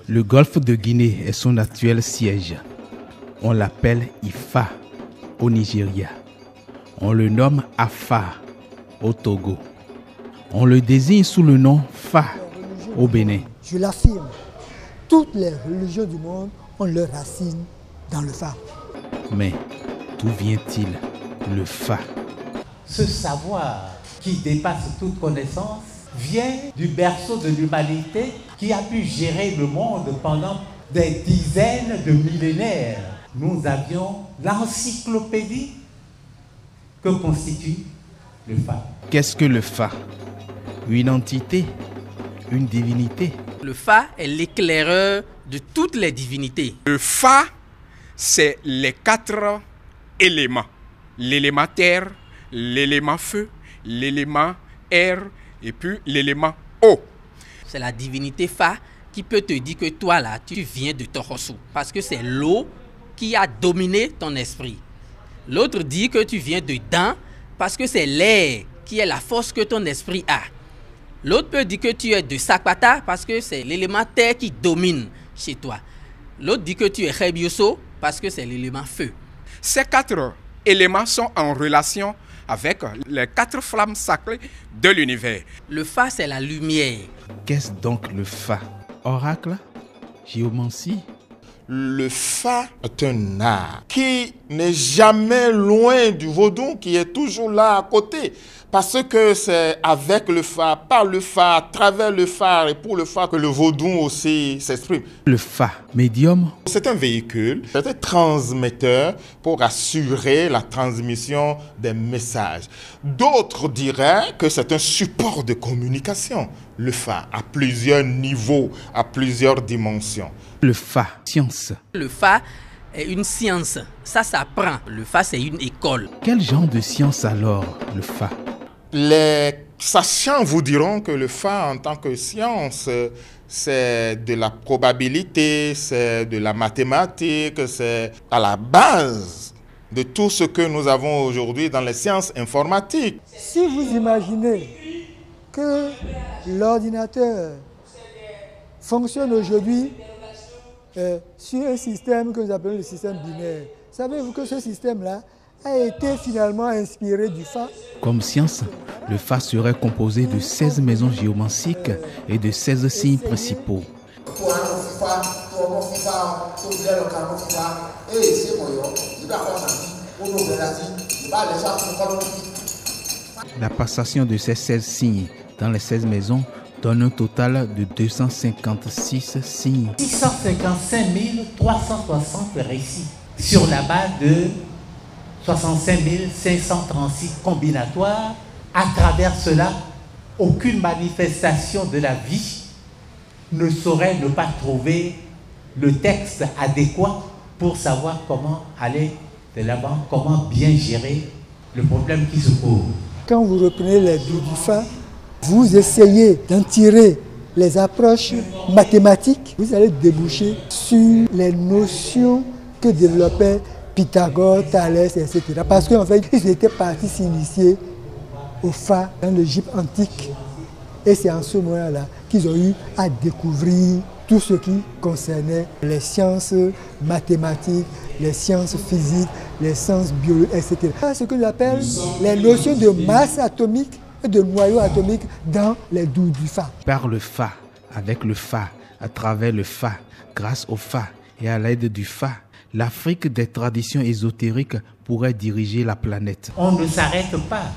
Le golfe de Guinée est son actuel siège. On l'appelle Ifa au Nigeria. On le nomme Afar au Togo. On le désigne sous le nom Fa au Bénin. Je l'affirme, toutes les religions du monde ont leurs racines dans le Fa. Mais d'où vient-il le Fa? Ce savoir qui dépasse toute connaissance vient du berceau de l'humanité qui a pu gérer le monde pendant des dizaines de millénaires. Nous avions l'encyclopédie que constitue le Fa. Qu'est-ce que le Fa? Une entité? Une divinité? Le Fa est l'éclaireur de toutes les divinités. Le Fa, c'est les 4 éléments. L'élément terre, l'élément feu, l'élément air et puis l'élément eau. C'est la divinité Fa qui peut te dire que toi là, tu viens de Torosso. Parce que c'est l'eau qui a dominé ton esprit. L'autre dit que tu viens de Dan parce que c'est l'air qui est la force que ton esprit a. L'autre peut dire que tu es de Sakpata parce que c'est l'élément terre qui domine chez toi. L'autre dit que tu es Rebioso parce que c'est l'élément feu. Ces 4 éléments sont en relation avec les 4 flammes sacrées de l'univers. Le Fa, c'est la lumière. Qu'est-ce donc le Fa? Oracle? Géomancie? Le Fa est un art qui n'est jamais loin du vaudou, qui est toujours là à côté. Parce que c'est avec le Fa, par le Fa, à travers le Fa et pour le Fa que le vaudou aussi s'exprime. Le Fa, médium? C'est un véhicule, c'est un transmetteur pour assurer la transmission des messages. D'autres diraient que c'est un support de communication. Le Fa, à plusieurs niveaux, à plusieurs dimensions. Le Fa, science. Le Fa est une science. Ça s'apprend. Le Fa, c'est une école. Quel genre de science alors, le Fa? Les sachants vous diront que le Fa en tant que science, c'est de la probabilité, c'est de la mathématique, c'est à la base de tout ce que nous avons aujourd'hui dans les sciences informatiques. Si vous imaginez que l'ordinateur fonctionne aujourd'hui sur un système que nous appelons le système binaire, savez-vous que ce système-là a été finalement inspiré du Fa? Comme science, le Fa serait composé de 16 maisons géomanciques et de 16 signes principaux. La passation de ces 16 signes dans les 16 maisons donne un total de 256 signes. 655 360 récits sur la base de 65 536 combinatoires. À travers cela, aucune manifestation de la vie ne saurait ne pas trouver le texte adéquat pour savoir comment aller de l'avant, comment bien gérer le problème qui se pose. Quand vous reprenez les douze du Fa, vous essayez d'en tirer les approches mathématiques, vous allez déboucher sur les notions que développait Pythagore, Thalès, etc. Parce qu'en fait, ils étaient partis s'initier au Fa dans l'Égypte antique. Et c'est en ce moment-là qu'ils ont eu à découvrir tout ce qui concernait les sciences mathématiques, les sciences physiques, les sciences biologiques, etc. C'est ce que j'appelle les notions de masse atomique et de noyau atomique dans les douze du Fa. Par le Fa, avec le Fa, à travers le Fa, grâce au Fa et à l'aide du Fa, l'Afrique des traditions ésotériques pourrait diriger la planète. On ne s'arrête pas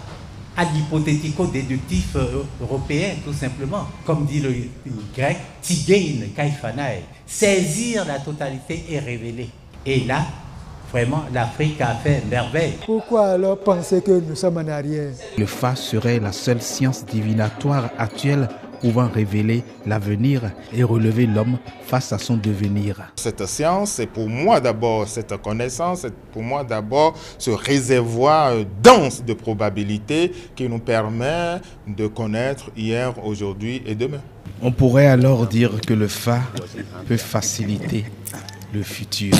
à l'hypothético-déductif européen, tout simplement. Comme dit le grec, tigein kaiphanai, saisir la totalité et révéler. Et là, vraiment, l'Afrique a fait merveille. Pourquoi alors penser que nous sommes en arrière? Le Fa serait la seule science divinatoire actuelle pouvant révéler l'avenir et relever l'homme face à son devenir. Cette science, c'est pour moi d'abord cette connaissance, c'est pour moi d'abord ce réservoir dense de probabilités qui nous permet de connaître hier, aujourd'hui et demain. On pourrait alors dire que le Fa peut faciliter le futur.